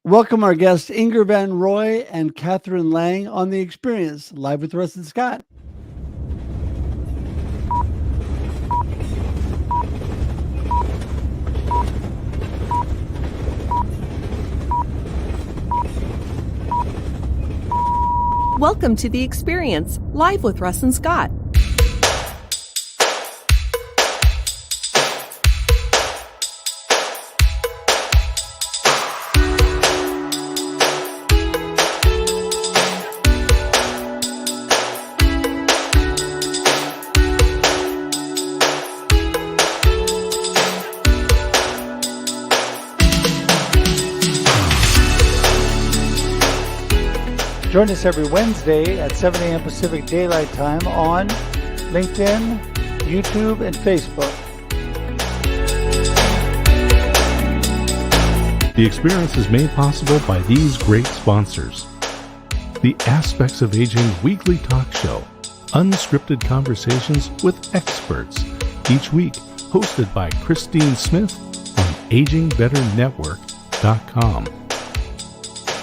Welcome our guests Ingor Van Roy and Kathryn Lang on The Experience, live with Russ and Scott. Welcome to The Experience, live with Russ and Scott. Join us every Wednesday at 7 a.m. Pacific Daylight Time on LinkedIn, YouTube, and Facebook. The Experience is made possible by these great sponsors. The Aspects of Aging weekly talk show, unscripted conversations with experts, each week hosted by Christine Smith on AgingBetterNetwork.com.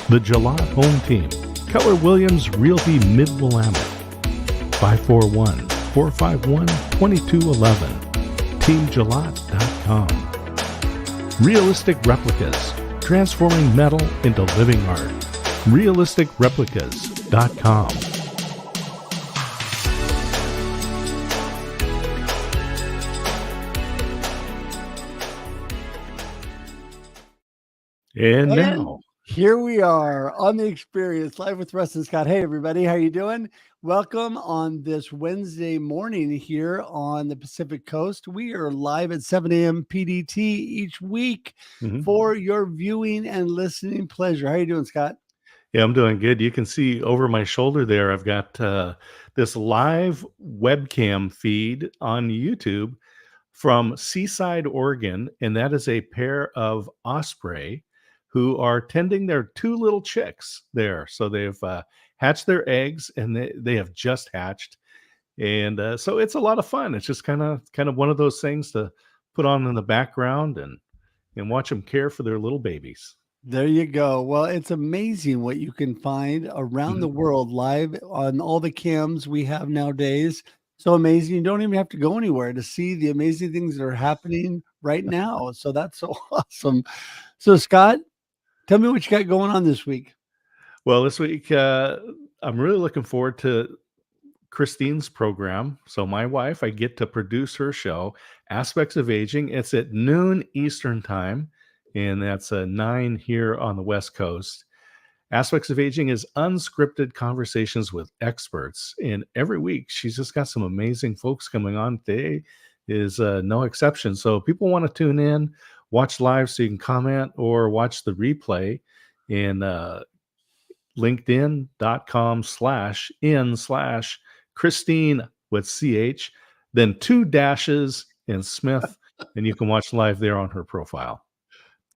The Jalad Home Team, Keller Williams Realty Mid-Willamette, 541-451-2211, TeamJalat.com. Realistic Replicas, transforming metal into living art, RealisticReplicas.com. And now, here we are on The Experience, live with Russ and Scott. Hey, everybody. How you doing? Welcome on this Wednesday morning here on the Pacific Coast. We are live at 7 a.m. PDT each week for your viewing and listening pleasure. How you doing, Scott? Yeah, I'm doing good. You can see over my shoulder there, I've got this live webcam feed on YouTube from Seaside, Oregon, and that is a pair of osprey who are tending their two little chicks there. So they've hatched their eggs, and they have just hatched. And so it's a lot of fun. It's just kind of one of those things to put on in the background and watch them care for their little babies. There you go. Well, it's amazing what you can find around the world live on all the cams we have nowadays. So amazing. You don't even have to go anywhere to see the amazing things that are happening right now. So that's so awesome. So Scott, tell me what you got going on this week. Well, this week, I'm really looking forward to Christine's program. So my wife, I get to produce her show, Aspects of Aging. It's at noon Eastern time, and that's 9 here on the West Coast. Aspects of Aging is unscripted conversations with experts. And every week, she's just got some amazing folks coming on. Today is no exception. So people want to tune in, watch live so you can comment, or watch the replay in linkedin.com/in/Christine with CH, then 2 dashes and Smith, and you can watch live there on her profile.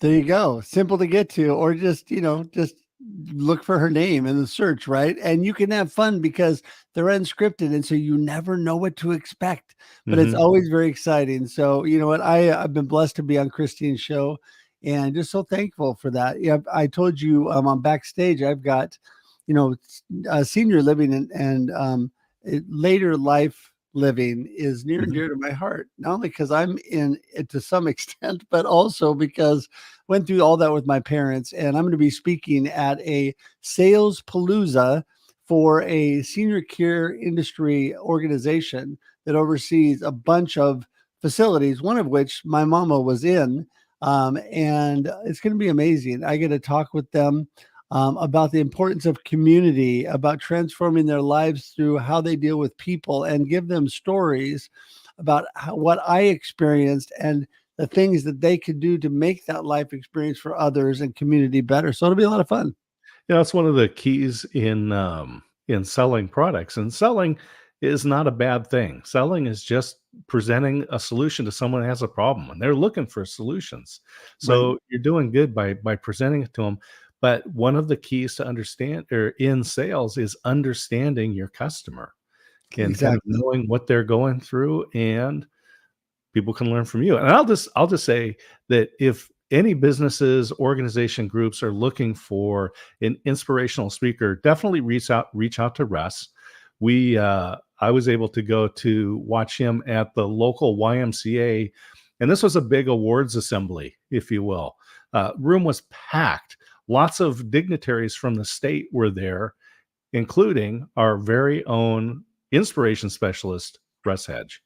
There you go. Simple to get to, or just look for her name in the search, right? And you can have fun because they're unscripted, and so you never know what to expect, but it's always very exciting. So you know what, I've been blessed to be on Christine's show, and just so thankful for that. Yeah, I told you on backstage, I've got senior living and later life living is near and dear to my heart, not only because I'm in it to some extent, but also because I went through all that with my parents. And I'm going to be speaking at a sales palooza for a senior care industry organization that oversees a bunch of facilities, one of which my mama was in. And it's going to be amazing. I get to talk with them about the importance of community, about transforming their lives through how they deal with people, and give them stories about what I experienced and the things that they could do to make that life experience for others and community better. So it'll be a lot of fun. Yeah, that's one of the keys in selling products. And selling is not a bad thing. Selling is just presenting a solution to someone who has a problem, and they're looking for solutions. So you're doing good by presenting it to them. But one of the keys to understand or in sales is understanding your customer and kind of knowing what they're going through, and people can learn from you. And I'll just say that if any businesses, organization groups are looking for an inspirational speaker, definitely reach out to Russ. I was able to go to watch him at the local YMCA, and this was a big awards assembly, if you will. Room was packed. Lots of dignitaries from the state were there, including our very own inspiration specialist, Russ Hedge.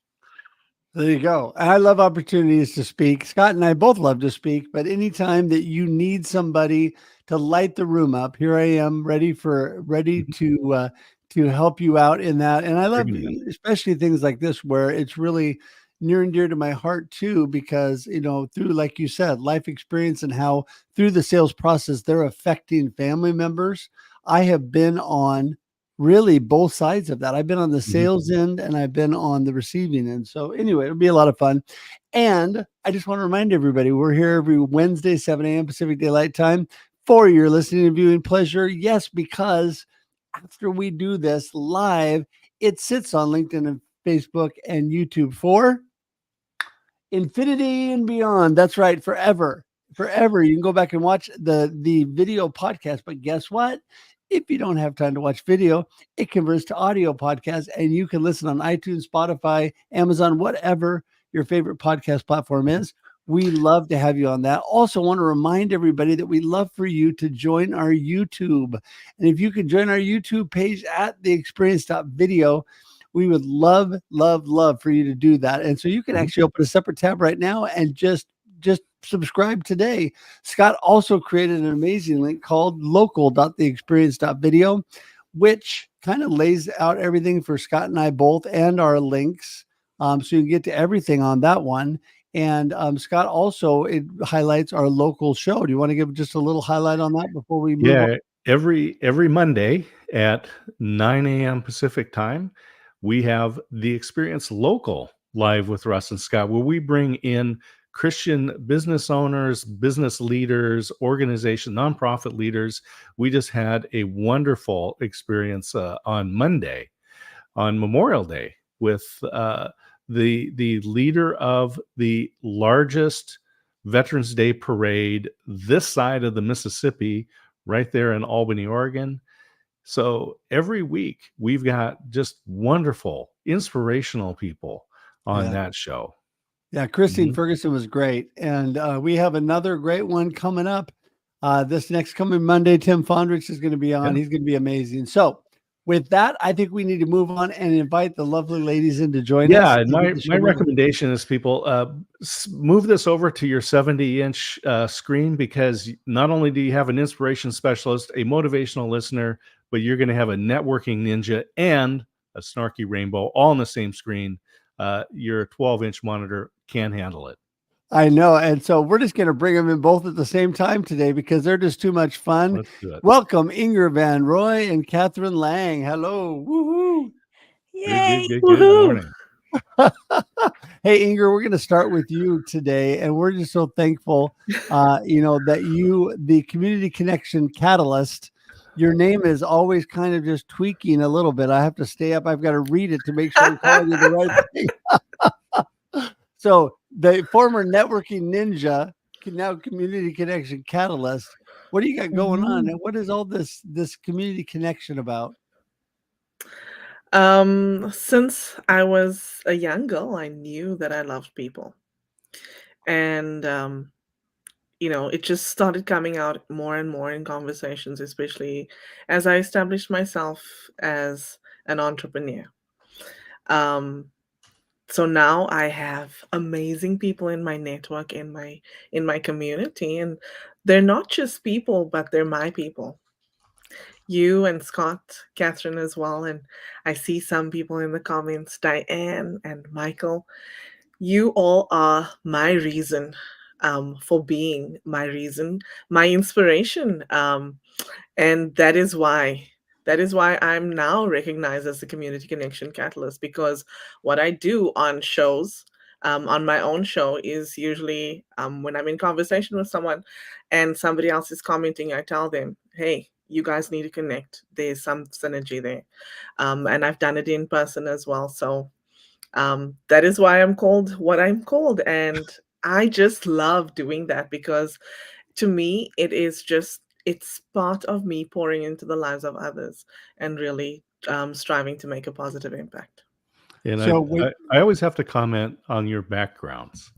There you go. I love opportunities to speak. Scott and I both love to speak, but anytime that you need somebody to light the room up, here I am ready to help you out in that. And I love especially things like this where it's really near and dear to my heart too, because, through, like you said, life experience and how through the sales process, they're affecting family members. I have been on really both sides of that. I've been on the sales end and I've been on the receiving end. So anyway, it'll be a lot of fun. And I just want to remind everybody, we're here every Wednesday, 7 a.m. Pacific Daylight Time for your listening and viewing pleasure. Yes, because after we do this live, it sits on LinkedIn and Facebook and YouTube for infinity and beyond. That's right. Forever. You can go back and watch the video podcast. But guess what? If you don't have time to watch video, it converts to audio podcast, and you can listen on iTunes, Spotify, Amazon, whatever your favorite podcast platform is. We love to have you on that. Also want to remind everybody that we love for you to join our YouTube. And if you could join our YouTube page at theexperience.video, we would love, love, love for you to do that. And so you can actually open a separate tab right now and just subscribe today. Scott also created an amazing link called local.theexperience.video, which kind of lays out everything for Scott and I both and our links. So you can get to everything on that one. And Scott also, it highlights our local show. Do you want to give just a little highlight on that before we move on? Every Monday at 9 a.m. Pacific time, we have The Experience Local live with Russ and Scott, where we bring in Christian business owners, business leaders, organization, nonprofit leaders. We just had a wonderful experience on Monday, on Memorial Day, with the leader of the largest Veterans Day parade this side of the Mississippi, right there in Albany, Oregon. So every week we've got just wonderful, inspirational people on that show. Yeah, Christine Ferguson was great. And we have another great one coming up this next coming Monday. Tim Fondrich is going to be on. He's going to be amazing. So with that, I think we need to move on and invite the lovely ladies in to join us. Yeah, my recommendation is people move this over to your 70-inch screen, because not only do you have an inspiration specialist, a motivational listener, but you're going to have a networking ninja and a snarky rainbow all on the same screen. Your 12-inch monitor can handle it. I know. And so we're just going to bring them in both at the same time today because they're just too much fun. Let's do it. Welcome, Ingor Van Roy and Kathryn Lang. Hello. Woohoo. Yay. Good morning. Hey, Ingor, we're going to start with you today. And we're just so thankful, that you, the Community Connection Catalyst, your name is always kind of just tweaking a little bit. I have to stay up. I've got to read it to make sure I'm calling you the right thing. So the former networking ninja, now Community Connection Catalyst. What do you got going on? And what is all this community connection about? Since I was a young girl, I knew that I loved people. And it just started coming out more and more in conversations, especially as I established myself as an entrepreneur. So now I have amazing people in my network, in my community, and they're not just people, but they're my people. You and Scott, Kathryn as well, and I see some people in the comments, Diane and Michael. You all are my reason for being, my reason, my inspiration. And that is why I'm now recognized as the Community Connection Catalyst, because what I do on shows, on my own show, is usually when I'm in conversation with someone and somebody else is commenting, I tell them, hey, you guys need to connect. There's some synergy there. And I've done it in person as well. So that is why I'm called what I'm called. And I just love doing that because to me, it's part of me pouring into the lives of others and really striving to make a positive impact. And So I always have to comment on your backgrounds,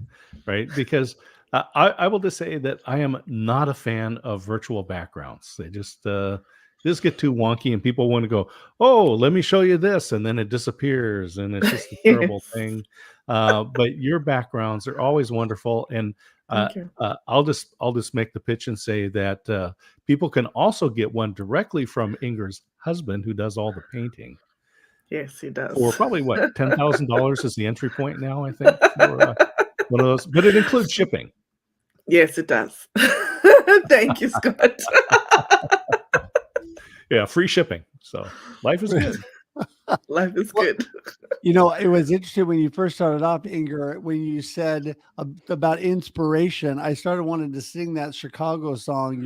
right? Because I will just say that I am not a fan of virtual backgrounds. They just get too wonky, and people want to go, "Oh, let me show you this," and then it disappears, and it's just a terrible Yes. thing. But your backgrounds are always wonderful, and Thank you. I'll just make the pitch and say that people can also get one directly from Ingor's husband, who does all the painting. Yes, he For does. probably what, $10,000 is the entry point now, I think, for one of those, but it includes shipping. Yes, it does. Thank you, Scott. Yeah, free shipping. So life is good. Life is Well, good. it was interesting when you first started off, Ingor, when you said about inspiration. I started wanting to sing that Chicago song,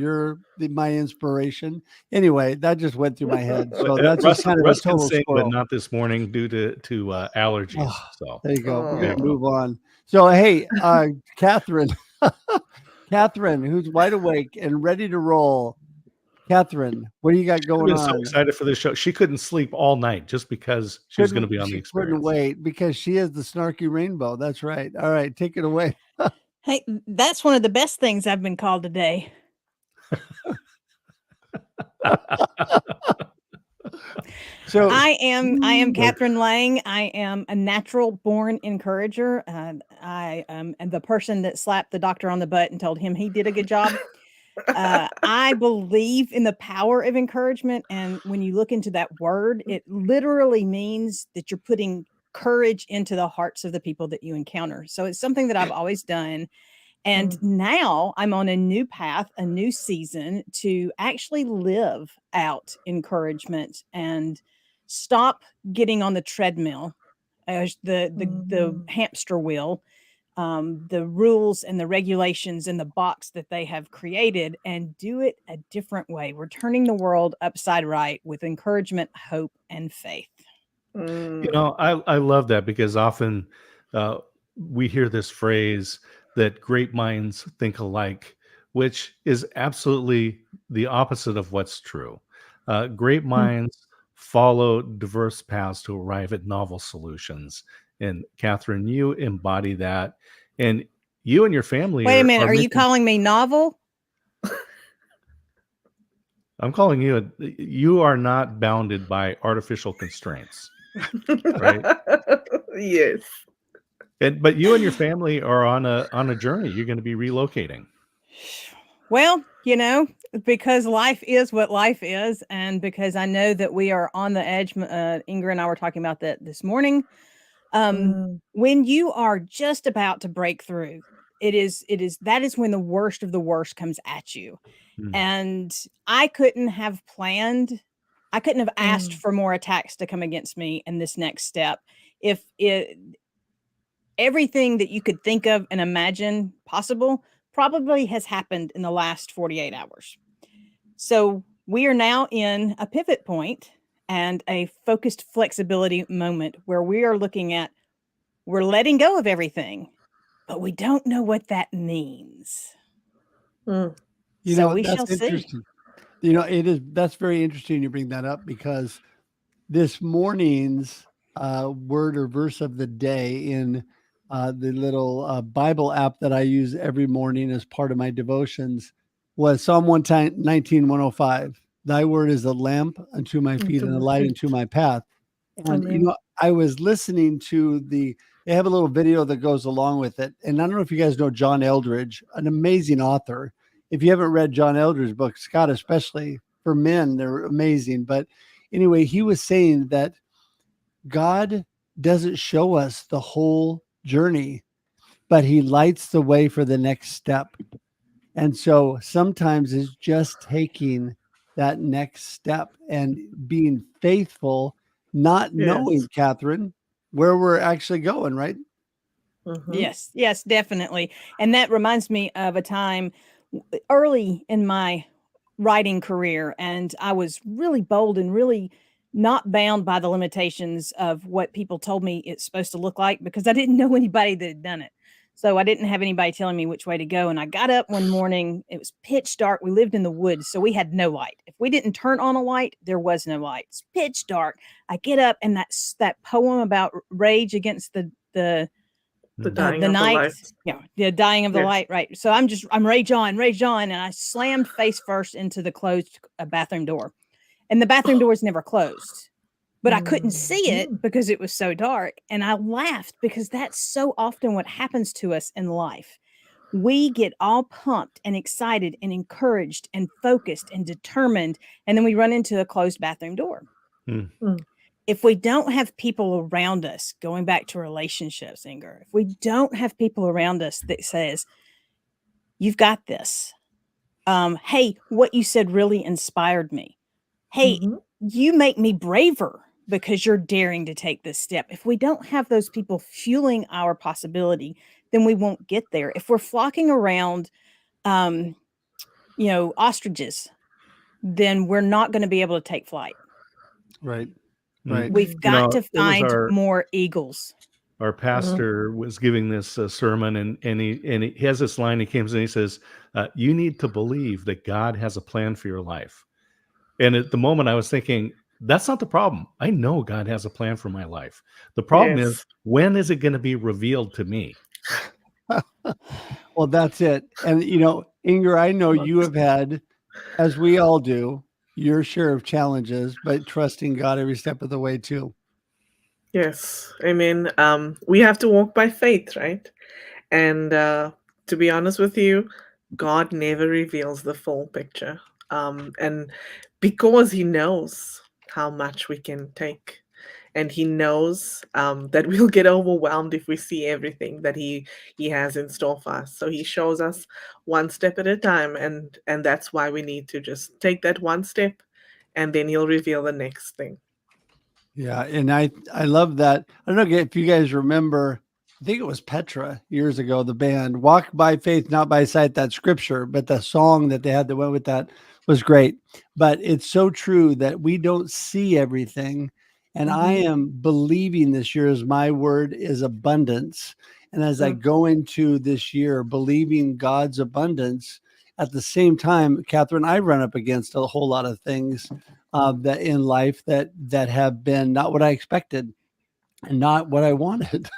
My Inspiration. Anyway, that just went through my head. So that's just Russ kind of a Russ can total sing, but squirrel. not this morning due to allergies. Oh, So there you go. We're there going you to go. move on. So, hey, Kathryn, Kathryn, who's wide awake and ready to roll. Kathryn, what do you got She's going been so on? excited for this show. She couldn't sleep all night just because she was going to be on the She couldn't experience. wait because she is the snarky rainbow. That's right. All right, take it away. Hey, that's one of the best things I've been called today. So I am Kathryn Lang. I am a natural born encourager. I am the person that slapped the doctor on the butt and told him he did a good job. I believe in the power of encouragement. And when you look into that word, it literally means that you're putting courage into the hearts of the people that you encounter. So it's something that I've always done. And now I'm on a new path, a new season to actually live out encouragement and stop getting on the treadmill, the hamster wheel, the rules and the regulations and the box that they have created, and do it a different way. We're turning the world upside right with encouragement, hope, and faith. I love that because often we hear this phrase that great minds think alike, which is absolutely the opposite of what's true. Great minds follow diverse paths to arrive at novel solutions. And Kathryn, you embody that. And you and your family Wait a minute. Are you making, calling me novel? I'm calling you are not bounded by artificial constraints. Right. Yes. But you and your family are on a journey. You're going to be relocating. Well, because life is what life is, and because I know that we are on the edge. Ingrid and I were talking about that this morning. When you are just about to break through, that is when the worst of the worst comes at you. And I couldn't have asked for more attacks to come against me in this next step. If everything that you could think of and imagine possible probably has happened in the last 48 hours. So we are now in a pivot point and a focused flexibility moment where we are looking at, we're letting go of everything, but we don't know what that means. So we shall see. That's very interesting you bring that up, because this morning's word or verse of the day in the little Bible app that I use every morning as part of my devotions was Psalm 119, 105. Thy word is a lamp unto my feet and a light unto my path. And, I was listening to they have a little video that goes along with it. And I don't know if you guys know John Eldredge, an amazing author. If you haven't read John Eldredge's book, Scott, especially for men, they're amazing. But anyway, he was saying that God doesn't show us the whole journey, but he lights the way for the next step. And so sometimes it's just taking that next step and being faithful, not knowing, Kathryn, where we're actually going, right? Yes, definitely. And that reminds me of a time early in my writing career, and I was really bold and really not bound by the limitations of what people told me it's supposed to look like, because I didn't know anybody that had done it. So I didn't have anybody telling me which way to go. And I got up one morning. It was pitch dark. We lived in the woods, so we had no light. If we didn't turn on a light, there was no light. It's pitch dark. I get up, and that poem about rage against the dying of the night, light. the dying of the Yes. light, right? So I'm rage on, and I slammed face first into the closed bathroom door, and the bathroom door was never closed. But I couldn't see it because it was so dark. And I laughed because that's so often what happens to us in life. We get all pumped and excited and encouraged and focused and determined. And then we run into a closed bathroom door. If we don't have people around us, going back to relationships, Ingor, if we don't have people around us that says, you've got this. Hey, what you said really inspired me. Hey, you make me braver because you're daring to take this step. If we don't have those people fueling our possibility, then we won't get there. If we're flocking around, ostriches, then we're not going to be able to take flight. Right. Right. We've got to it was find more eagles. Our pastor was giving this sermon, and he has this line. He comes in, he says, "You need to believe that God has a plan for your life." And at the moment, I was thinking, that's not the problem. I know God has a plan for my life. The problem is, when is it going to be revealed to me? Well, that's it. And, Ingor, I know you have had, as we all do, your share of challenges, but trusting God every step of the way too. Yes. I mean, we have to walk by faith, right? And to be honest with you, God never reveals the full picture. And because he knows how much we can take, and he knows that we'll get overwhelmed if we see everything that he has in store for us. So he shows us one step at a time, and that's why we need to just take that one step, and then he'll reveal the next thing. Yeah, and I love that. I don't know if you guys remember, I think it was Petra years ago, the band Walk by Faith, Not by Sight, that scripture, but the song that they had that went with that was great. But it's so true that we don't see everything. And I am believing this year, as my word is abundance. And as I go into this year, believing God's abundance, at the same time, Kathryn, I run up against a whole lot of things that in life that have been not what I expected and not what I wanted.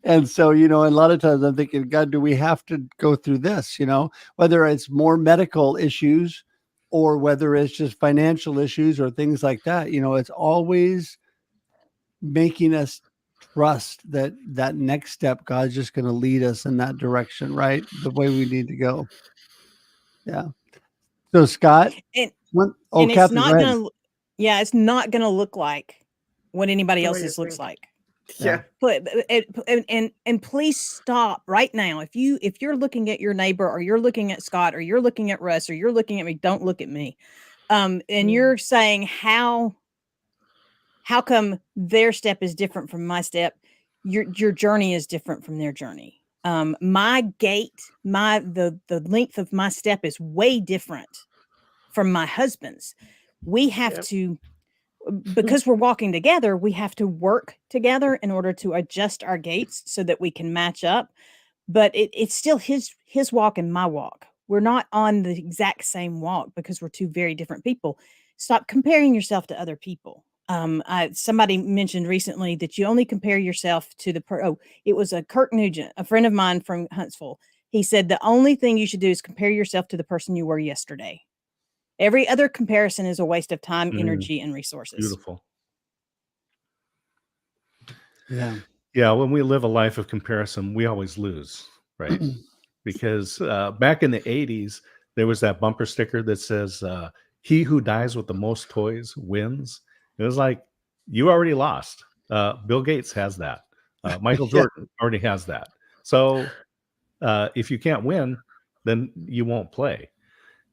And so, a lot of times I'm thinking, God, do we have to go through this? Whether it's more medical issues or whether it's just financial issues or things like that, it's always making us trust that next step, God's just going to lead us in that direction, right? The way we need to go. Yeah. So Scott, and Kathryn, it's not going to, it's not going to look like what anybody The way else's you looks think. like. Yeah. And please stop right now. If you're looking at your neighbor, or you're looking at Scott, or you're looking at Russ, or you're looking at me, don't look at me. And you're saying, how come their step is different from my step? Your journey is different from their journey. My gait, the length of my step is way different from my husband's. We have to, because we're walking together, we have to work together in order to adjust our gaits so that we can match up. But it's still his walk and my walk. We're not on the exact same walk because we're two very different people. Stop comparing yourself to other people. Somebody mentioned recently that you only compare yourself to it was a Kirk Nugent, a friend of mine from Huntsville. He said the only thing you should do is compare yourself to the person you were yesterday. Every other comparison is a waste of time, energy, and resources. Beautiful. Yeah. Yeah. When we live a life of comparison, we always lose, right? Because back in the 80s, there was that bumper sticker that says, he who dies with the most toys wins. It was like, you already lost. Bill Gates has that. Michael Jordan already has that. So if you can't win, then you won't play.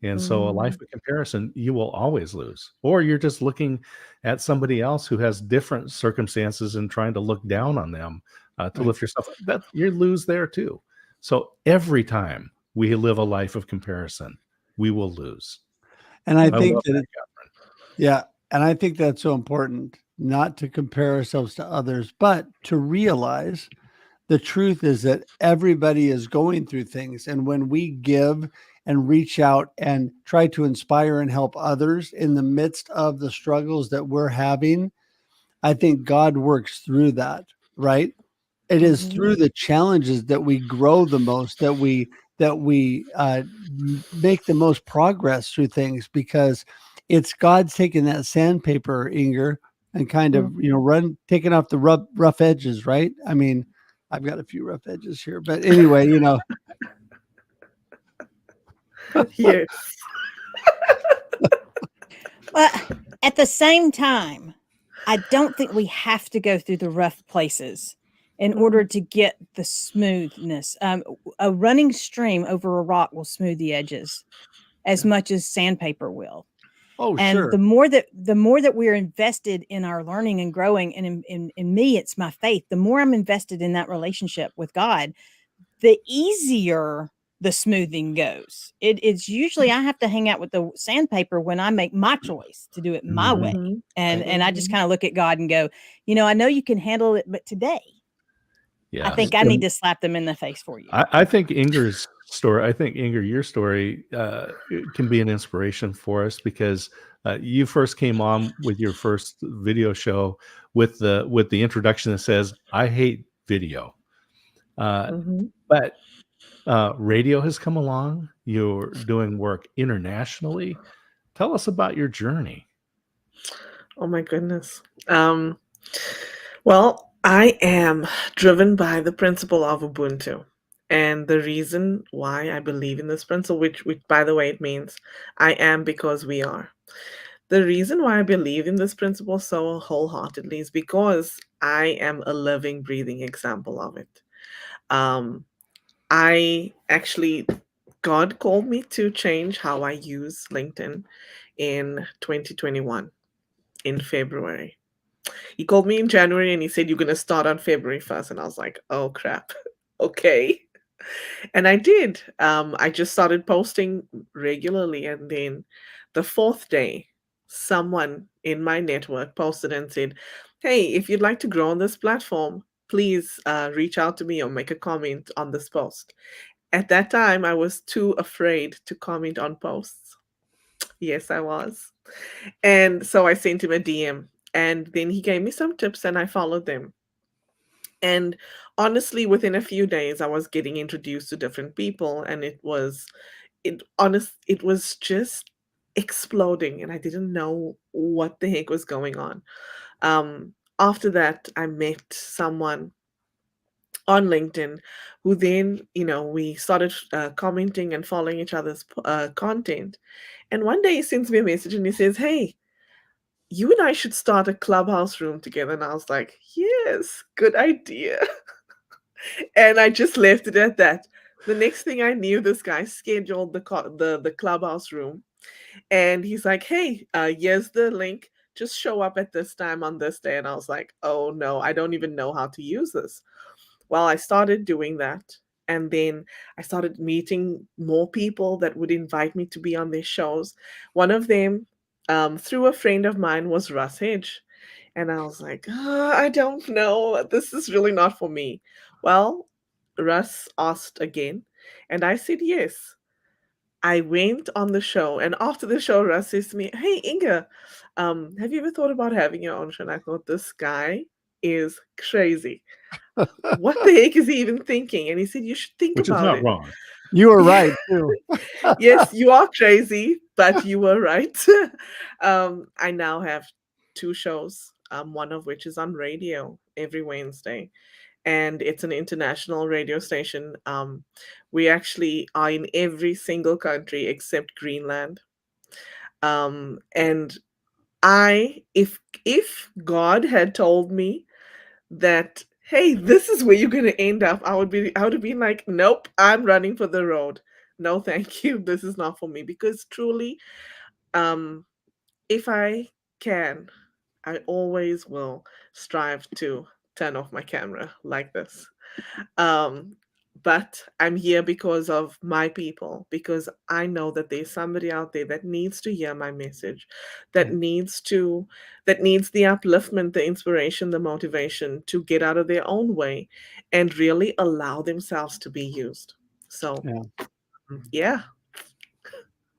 And so a life of comparison, you will always lose. Or you're just looking at somebody else who has different circumstances and trying to look down on them to lift yourself up. That you lose there too. So every time we live a life of comparison, we will lose. And I think love that, Kathryn. and I think that's so important, not to compare ourselves to others, but to realize The truth is that everybody is going through things. And when we give and reach out and try to inspire and help others in the midst of the struggles that we're having, I think God works through that, right? It is Mhm. through the challenges that we grow the most, that we make the most progress through things, because it's God's taking that sandpaper, Ingor, and kind of taking off the rough edges, right? I mean, I've got a few rough edges here, but anyway, Yes. But at the same time, I don't think we have to go through the rough places in order to get the smoothness. A running stream over a rock will smooth the edges as much as sandpaper will. Oh, And sure. the more that we're invested in our learning and growing, and in me, it's my faith. The more I'm invested in that relationship with God, the easier the smoothing goes. It's usually I have to hang out with the sandpaper when I make my choice to do it my way. Mhm. And I just Mhm. kind of look at God and go, I know you can handle it, but today I Yes. think I need to slap them in the face for you. I think Ingor's story, I think Ingor, your story it can be an inspiration for us, because you first came on with your first video show with the introduction that says, "I hate video," uh, Mhm. but radio has come along. You're doing work internationally. Tell us about your journey. Oh my goodness. Well, I am driven by the principle of Ubuntu. And the reason why I believe in this principle, which by the way, it means I am because we are. The reason why I believe in this principle so wholeheartedly is because I am a living, breathing example of it. Um, I actually, God called me to change how I use LinkedIn in 2021 in February. He called me in January and he said, "You're going to start on February 1st." And I was like, oh crap. Okay. And I did. I just started posting regularly. And then the fourth day, someone in my network posted and said, "Hey, if you'd like to grow on this platform, please reach out to me or make a comment on this post." At that time, I was too afraid to comment on posts. Yes, I was. And so I sent him a DM, and then he gave me some tips and I followed them. And honestly, within a few days, I was getting introduced to different people, and it was just exploding, and I didn't know what the heck was going on. After that, I met someone on LinkedIn who then, we started commenting and following each other's content. And one day he sends me a message and he says, "Hey, you and I should start a clubhouse room together." And I was like, "Yes, good idea." And I just left it at that. The next thing I knew, this guy scheduled the clubhouse room, and he's like, "Hey, here's the link. Just show up at this time on this day." And I was like, "Oh no, I don't even know how to use this." Well, I started doing that, and then I started meeting more people that would invite me to be on their shows. One of them, through a friend of mine, was Russ Hedge. And I was like, I don't know. This is really not for me." Well, Russ asked again, and I said yes. I went on the show, and after the show, Russ says to me, "Hey, Inga, have you ever thought about having your own show?" And I thought, this guy is crazy. What the heck is he even thinking? And he said, "You should think Which is about not it." wrong. You were Yeah. right too. Yes, you are crazy, but you were right. I now have two shows, one of which is on radio every Wednesday, and it's an international radio station. We actually are in every single country except Greenland. And if God had told me that, "Hey, this is where you're going to end up," I would have been like, "Nope, I'm running for the road. No, thank you. This is not for me." Because truly, um, if I can, I always will strive to turn off my camera like this. Um, but I'm here because of my people, because I know that there's somebody out there that needs to hear my message, that needs the upliftment, the inspiration, the motivation to get out of their own way and really allow themselves to be used. So, Yeah. yeah.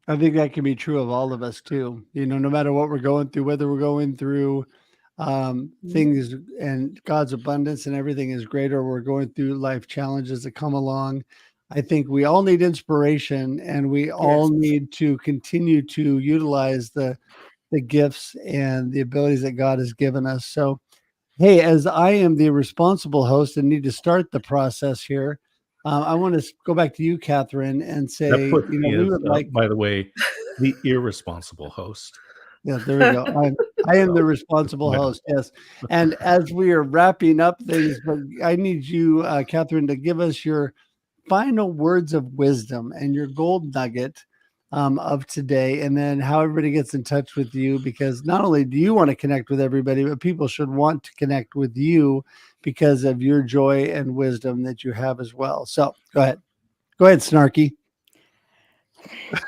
I think that can be true of all of us too. No matter what we're going through, whether we're going through things and God's abundance and everything is great, or we're going through life challenges that come along. I think we all need inspiration, and we all Yes. need to continue to utilize the gifts and the abilities that God has given us. So, hey, as I am the responsible host and need to start the process here, I want to go back to you, Kathryn, and That say, puts me we as, would like. by the way, the irresponsible host. Yeah, there we go. I am the responsible Yeah. host. Yes. And as we are wrapping up things, but I need you, Kathryn, to give us your final words of wisdom and your gold nugget of today, and then how everybody gets in touch with you, because not only do you want to connect with everybody, but people should want to connect with you because of your joy and wisdom that you have as well. So go ahead. Go ahead, Snarky.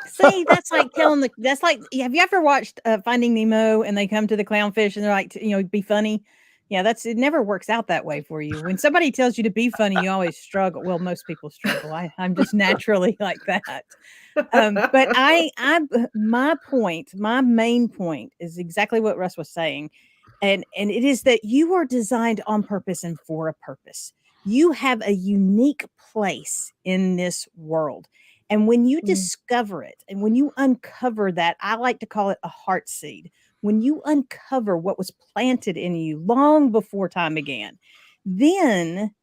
See, that's like have you ever watched Finding Nemo and they come to the clownfish and they're like, be funny? Yeah, it never works out that way for you. When somebody tells you to be funny, you always struggle. Well, most people struggle. I'm just naturally like that. But my main point is exactly what Russ was saying. And it is that you are designed on purpose and for a purpose. You have a unique place in this world. And when you discover it and when you uncover that, I like to call it a heart seed. When you uncover what was planted in you long before time began, then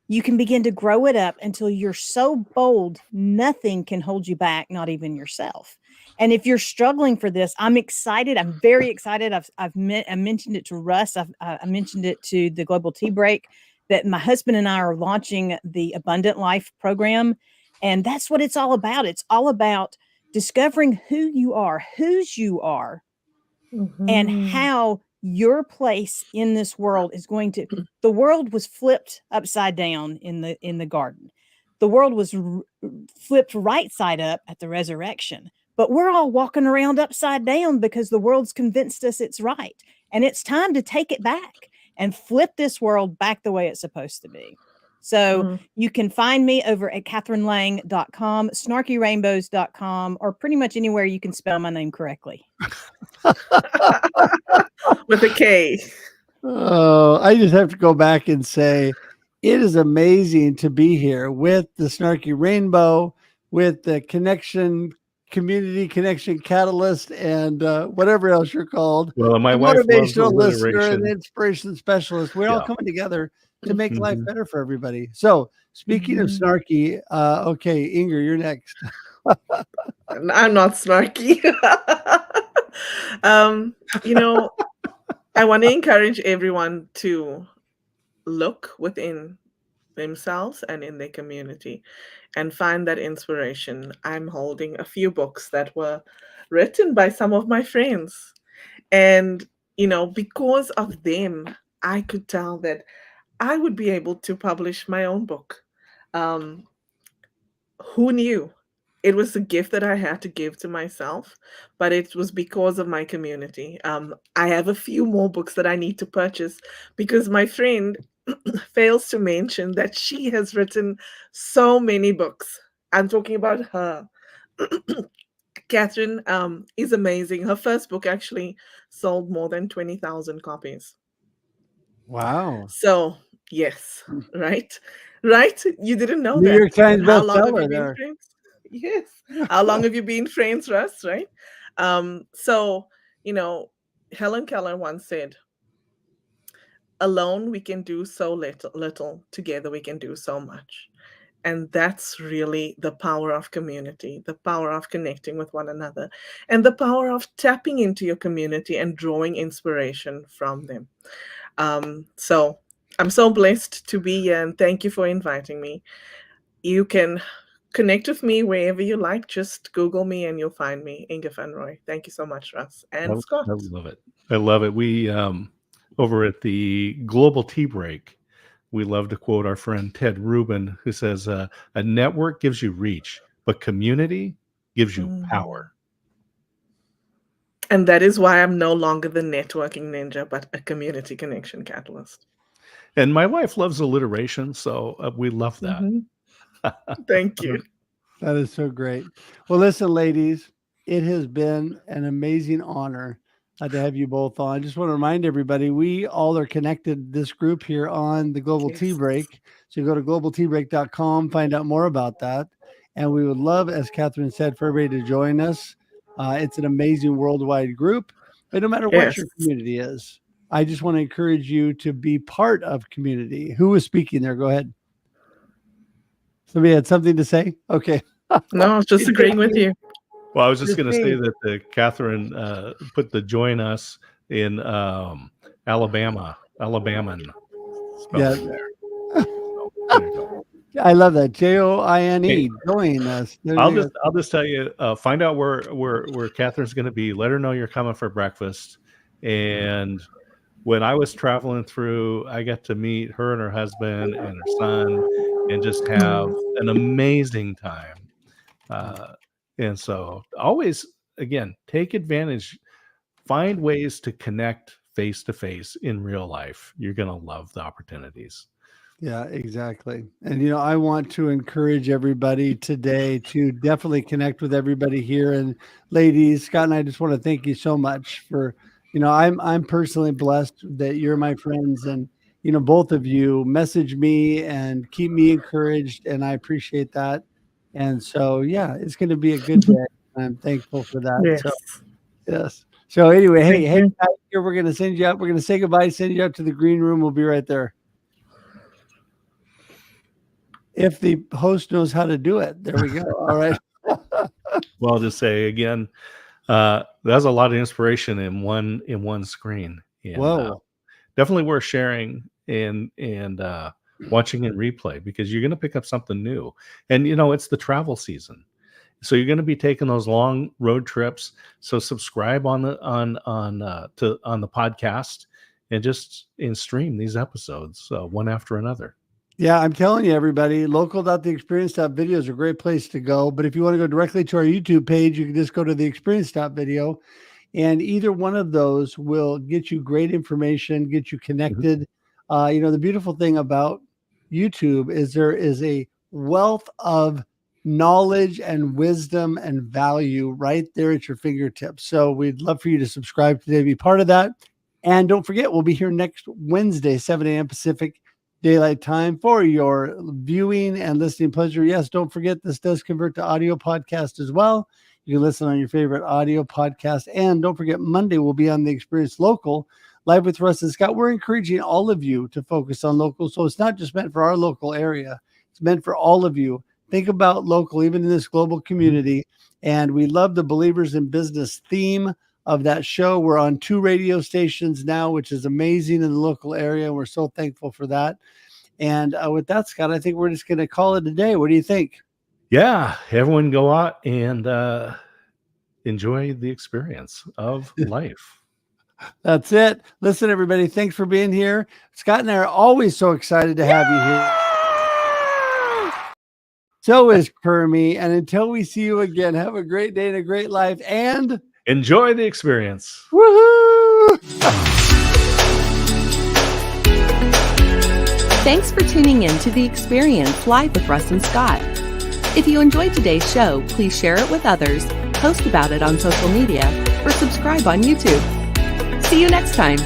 you can begin to grow it up until you're so bold, nothing can hold you back, not even yourself. And if you're struggling for this, I'm excited. I'm very excited. I mentioned it to Russ. I mentioned it to the Global Tea Break that my husband and I are launching the Abundant Life program. And that's what it's all about. It's all about discovering who you are, whose you are, and how your place in this world is going to. The world was flipped upside down in the garden. The world was flipped right side up at the resurrection. But we're all walking around upside down because the world's convinced us it's right. And it's time to take it back and flip this world back the way it's supposed to be. So you can find me over at kathrynlang.com, snarkyrainbows.com, or pretty much anywhere you can spell my name correctly. With a K. Oh, I just have to go back and say it is amazing to be here with the Snarky Rainbow, with the Community Connection Catalyst, and whatever else you're called. Well, my the wife loves motivational listener and alliteration. the inspiration specialist. We're all coming together to make life Mhm. better for everybody. So speaking of snarky, okay, Ingor, you're next. I'm not snarky. I want to encourage everyone to look within themselves and in their community and find that inspiration. I'm holding a few books that were written by some of my friends. And, because of them, I could tell that I would be able to publish my own book. Who knew? It was a gift that I had to give to myself, but it was because of my community. I have a few more books that I need to purchase because my friend fails to mention that she has written so many books. I'm talking about her. Kathryn is amazing. Her first book actually sold more than 20,000 copies. Wow. So, yes, right? Right? You didn't know New that. York Times And how long have bestseller you been there. friends? Yes. How long have you been friends, Russ? Right? So, Helen Keller once said, alone we can do so little, together we can do so much. And that's really the power of community, the power of connecting with one another, and the power of tapping into your community and drawing inspiration from them. So I'm so blessed to be here, and thank you for inviting me. You can connect with me wherever you like. Just Google me and you'll find me, Ingor van Rooi. Thank you so much, Russ and Scott. I love it. I love it. We over at the Global Tea Break, we love to quote our friend Ted Rubin, who says, a network gives you reach, but community gives you power. And that is why I'm no longer the networking ninja, but a community connection catalyst. And my wife loves alliteration, so we love that. Thank you. That is so great. Well, listen, ladies, it has been an amazing honor to have you both on. I just want to remind everybody, we all are connected, this group here on the Global Tea Break. So you go to globalteabreak.com, find out more about that. And we would love, as Kathryn said, for everybody to join us. It's an amazing worldwide group. But no matter what your community is, I just want to encourage you to be part of community. Who was speaking there? Go ahead. Somebody had something to say? Okay. No, I was just agreeing with you. Well, I was just going to say that Kathryn put the join us in Alabama. Yeah. There. So, there you go. I love that. JOINE. Hey, join us. I'll just tell you, find out where Kathryn's going to be. Let her know you're coming for breakfast. And when I was traveling through, I got to meet her and her husband and her son and just have an amazing time. And so always, again, take advantage, find ways to connect face to face in real life. You're going to love the opportunities. Yeah, exactly. And, I want to encourage everybody today to definitely connect with everybody here. And ladies, Scott and I just want to thank you so much for, I'm personally blessed that you're my friends, and, both of you message me and keep me encouraged. And I appreciate that. And so, yeah, it's going to be a good day. I'm thankful for that. Yes. So, yes. So anyway, hey, here, we're going to send you up. We're going to say goodbye, send you up to the green room. We'll be right there. If the host knows how to do it. There we go. All right. Well, I'll just say again, there's a lot of inspiration in one screen. And, whoa. Definitely worth sharing and watching in replay, because you're going to pick up something new. And it's the travel season, so you're going to be taking those long road trips. So subscribe on the podcast and stream these episodes one after another. Yeah, I'm telling you, everybody, local.theexperience.video is a great place to go. But if you want to go directly to our YouTube page, you can just go to the experience.video, and either one of those will get you great information, get you connected. The beautiful thing about YouTube is there is a wealth of knowledge and wisdom and value right there at your fingertips. So we'd love for you to subscribe today, be part of that. And don't forget, we'll be here next Wednesday, 7 a.m. Pacific Daylight Time for your viewing and listening pleasure. Yes, don't forget, this does convert to audio podcast as well. You can listen on your favorite audio podcast. And don't forget, Monday we'll be on the Experience Local, live with Russ and Scott. We're encouraging all of you to focus on local. So it's not just meant for our local area. It's meant for all of you. Think about local, even in this global community. And we love the Believers in Business theme of that show. We're on 2 radio stations now, which is amazing in the local area. We're so thankful for that. And with that, Scott, I think we're just going to call it a day. What do you think? Yeah, everyone go out and enjoy the experience of life. That's it. Listen, everybody, thanks for being here. Scott and I are always so excited to have you here. So is Kermie. And until we see you again, have a great day and a great life, and enjoy the experience. Woohoo! Thanks for tuning in to The Experience live with Russ and Scott. If you enjoyed today's show, please share it with others, post about it on social media, or subscribe on YouTube. See you next time.